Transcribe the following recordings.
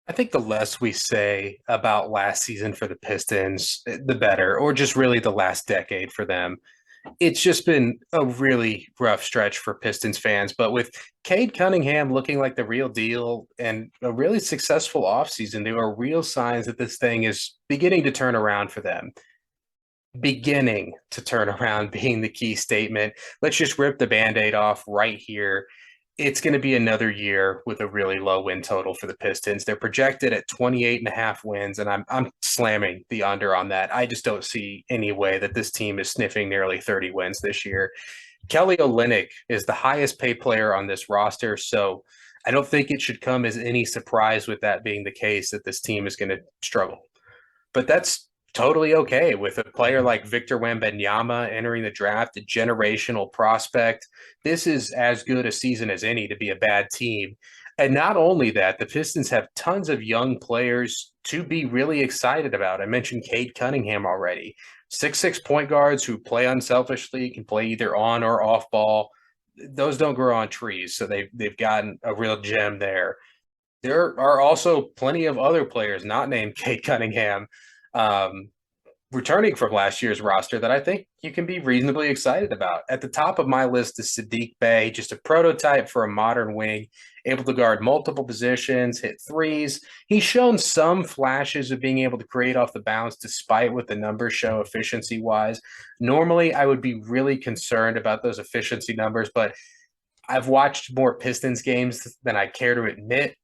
I think the less we say about last season for the Pistons, the better, or just really the last decade for them. It's just been a really rough stretch for Pistons fans, but with Cade Cunningham looking like the real deal and a really successful offseason, there are real signs that this thing is beginning to turn around for them. Beginning to turn around being the key statement. Let's just rip the band-aid off right here. It's going to be another year with a really low win total for the Pistons. They're projected at 28 and a half wins, and I'm slamming the under on that. I just don't see any way that this team is sniffing nearly 30 wins this year. Kelly Olynyk is the highest paid player on this roster, so I don't think it should come as any surprise with that being the case that this team is going to struggle. But that's totally okay with a player like Victor Wembanyama entering the draft, a generational prospect. This is as good a season as any to be a bad team. And not only that, the Pistons have tons of young players to be really excited about. I mentioned Cade Cunningham already. 6'6" point guards who play unselfishly, can play either on or off ball. Those don't grow on trees, so they've gotten a real gem there. There are also plenty of other players not named Cade Cunningham um, returning from last year's roster that I think you can be reasonably excited about. At the top of my list is Sadiq Bey, just a prototype for a modern wing, able to guard multiple positions, hit threes. He's shown some flashes of being able to create off the bounce despite what the numbers show efficiency wise. Normally, I would be really concerned about those efficiency numbers, but I've watched more Pistons games than I care to admit.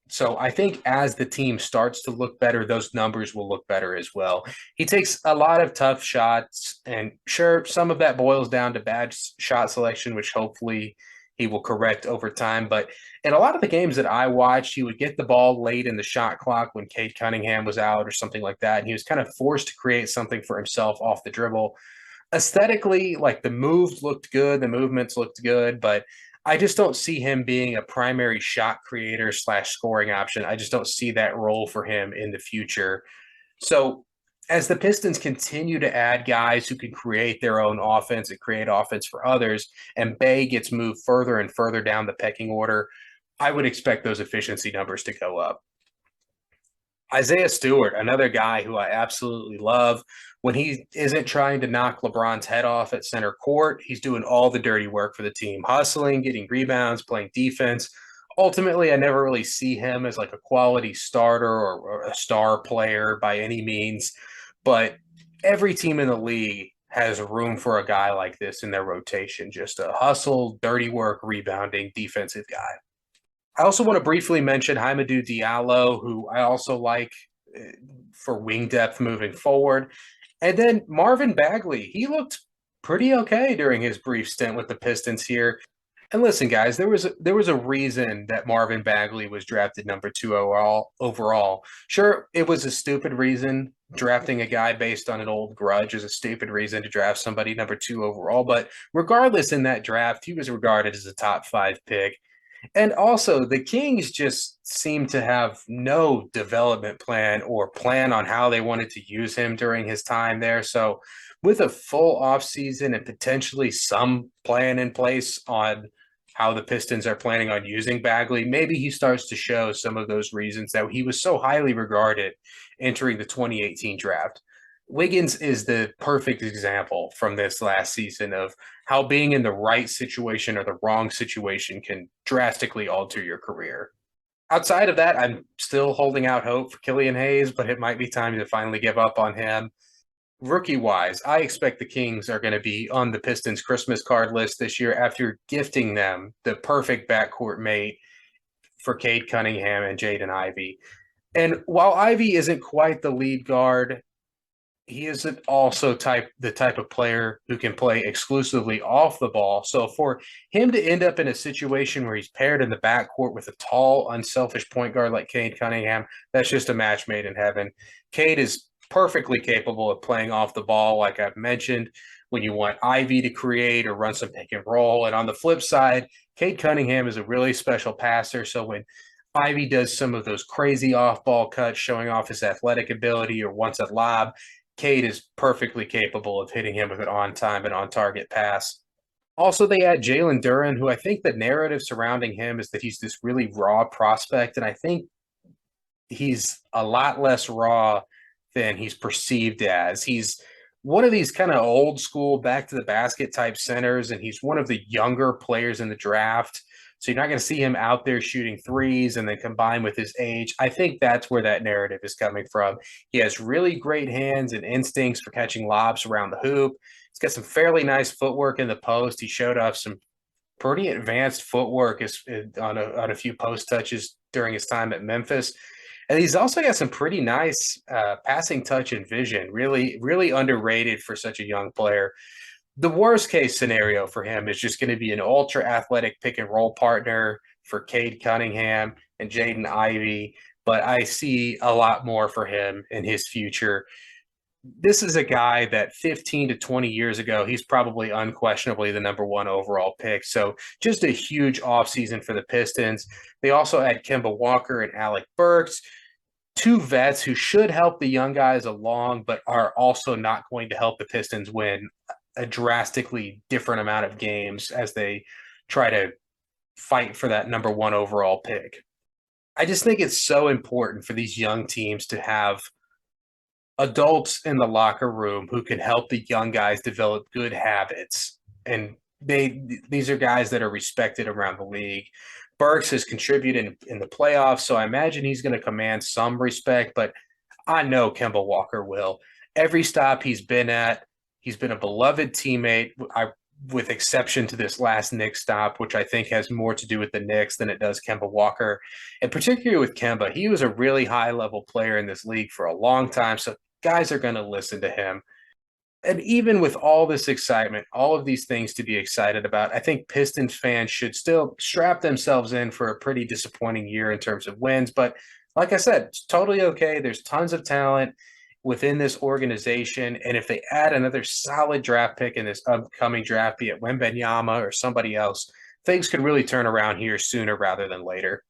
So I think as the team starts to look better, those numbers will look better as well. He takes a lot of tough shots, and sure, some of that boils down to bad shot selection, which hopefully he will correct over time. But in a lot of the games that I watched, he would get the ball late in the shot clock when Cade Cunningham was out or something like that. And he was kind of forced to create something for himself off the dribble. Aesthetically, like the moves looked good, the movements looked good, but I just don't see him being a primary shot creator slash scoring option. I just don't see that role for him in the future. So as the Pistons continue to add guys who can create their own offense and create offense for others, and Bay gets moved further and further down the pecking order, I would expect those efficiency numbers to go up. Isaiah Stewart, another guy who I absolutely love. When he isn't trying to knock LeBron's head off at center court, he's doing all the dirty work for the team, hustling, getting rebounds, playing defense. Ultimately, I never really see him as like a quality starter or a star player by any means, but every team in the league has room for a guy like this in their rotation, just a hustle, dirty work, rebounding defensive guy. I also want to briefly mention Hamidou Diallo, who I also like for wing depth moving forward. And then Marvin Bagley, he looked pretty okay during his brief stint with the Pistons here. And listen, guys, there was a reason that Marvin Bagley was drafted number two overall. Overall, sure, it was a stupid reason. Drafting a guy based on an old grudge is a stupid reason to draft somebody number two overall. But regardless, in that draft, he was regarded as a top five pick. And also, the Kings just seem to have no development plan or plan on how they wanted to use him during his time there. So, with a full offseason and potentially some plan in place on how the Pistons are planning on using Bagley, maybe he starts to show some of those reasons that he was so highly regarded entering the 2018 draft. Wiggins is the perfect example from this last season of how being in the right situation or the wrong situation can drastically alter your career. Outside of that, I'm still holding out hope for Killian Hayes, but it might be time to finally give up on him. Rookie wise, I expect the Kings are going to be on the Pistons Christmas card list this year after gifting them the perfect backcourt mate for Cade Cunningham and Jaden Ivey. And while Ivy isn't quite the lead guard, he isn't also the type of player who can play exclusively off the ball. So for him to end up in a situation where he's paired in the backcourt with a tall, unselfish point guard like Cade Cunningham, that's just a match made in heaven. Cade is perfectly capable of playing off the ball, like I've mentioned, when you want Ivy to create or run some pick and roll. And on the flip side, Cade Cunningham is a really special passer. So when Ivy does some of those crazy off ball cuts, showing off his athletic ability or wants a lob, Cade is perfectly capable of hitting him with an on time and on target pass. Also, they add Jalen Duren, who I think the narrative surrounding him is that he's this really raw prospect. And I think he's a lot less raw than he's perceived as. He's one of these kind of old school back to the basket type centers, and he's one of the younger players in the draft. So you're not going to see him out there shooting threes and then combined with his age. I think that's where that narrative is coming from. He has really great hands and instincts for catching lobs around the hoop. He's got some fairly nice footwork in the post. He showed off some pretty advanced footwork on a few post touches during his time at Memphis. And he's also got some pretty nice passing touch and vision. Really, really underrated for such a young player. The worst case scenario for him is just going to be an ultra athletic pick and roll partner for Cade Cunningham and Jaden Ivey. But I see a lot more for him in his future. This is a guy that 15 to 20 years ago, he's probably unquestionably the number one overall pick. So just a huge offseason for the Pistons. They also add Kemba Walker and Alec Burks, two vets who should help the young guys along, but are also not going to help the Pistons win a drastically different amount of games as they try to fight for that number one overall pick. I just think it's so important for these young teams to have adults in the locker room who can help the young guys develop good habits. And these are guys that are respected around the league. Burks has contributed in the playoffs, so I imagine he's going to command some respect, but I know Kemba Walker will. Every stop he's been at, he's been a beloved teammate, with exception to this last Knicks stop, which I think has more to do with the Knicks than it does Kemba Walker. And particularly with Kemba, he was a really high-level player in this league for a long time, so guys are going to listen to him. And even with all this excitement, all of these things to be excited about, I think Pistons fans should still strap themselves in for a pretty disappointing year in terms of wins. But like I said, it's totally okay. There's tons of talent within this organization. And if they add another solid draft pick in this upcoming draft, be it Wembanyama or somebody else, things could really turn around here sooner rather than later.